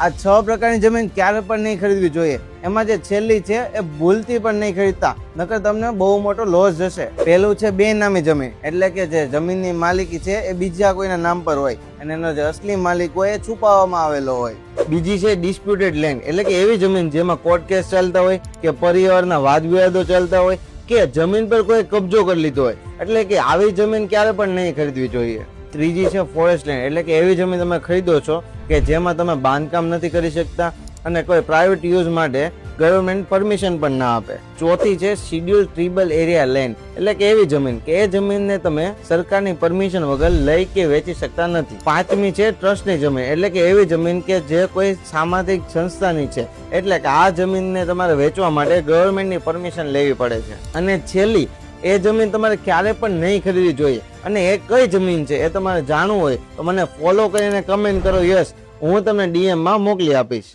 આ 6 પ્રકારની જમીન ક્યારે પણ નહીં ખરીદવી જોઈએ. એમાં જે છેલ્લી છે એ ભૂલથી પણ નહીં ખરીદતા, નકર તમને બહુ મોટો લોસ જશે. પહેલું છે બેનામી જમીન, એટલે કે જે જમીનની માલિકી છે એ બીજા કોઈના નામ પર હોય અને એનો જે અસલી માલિક હોય એ છુપાવવામાં આવેલો હોય. બીજી છે ડિસ્પ્યુટેડ લેન્ડ, એટલે કે એવી જમીન જેમાં કોર્ટ કેસ ચાલતા હોય કે પરિવારના વાદ વિવાદો ચાલતા હોય કે જમીન પર કોઈ કબજો કરી લીધો હોય, એટલે કે આવી જમીન ક્યારે પણ નહીં ખરીદવી જોઈએ. ત્રીજી છે ફોરેસ્ટ લેન્ડ, એટલે કે એવી જમીન તમે ખરીદો છો કે જેમાં તમે બાંધકામ નથી કરી શકતા અને કોઈ પ્રાઇવેટ યુઝ માટે ગવર્મેન્ટ પરમિશન પણ ના આપે. ચોથી છે શિડ્યુલ ટ્રીબલ એરિયા લેન્ડ, એટલે કે એવી જમીન કે એ જમીનને તમે સરકારની પરમિશન વગર લઈ કે વેચી શકતા નથી. પાંચમી છે ટ્રસ્ટની જમીન, એટલે કે એવી જમીન કે જે કોઈ સામાજિક સંસ્થાની છે, એટલે કે આ જમીનને તમારે વેચવા માટે ગવર્મેન્ટની પરમિશન લેવી પડે છે. અને છેલ્લી એ જમીન તમારે ક્યારે પણ નહીં ખરીદવી જોઈએ. અને એ કઈ જમીન છે એ તમારે જાણવું હોય તો મને ફોલો કરીને કમેન્ટ કરો, યસ હું તમને DM માં મોકલી આપીશ.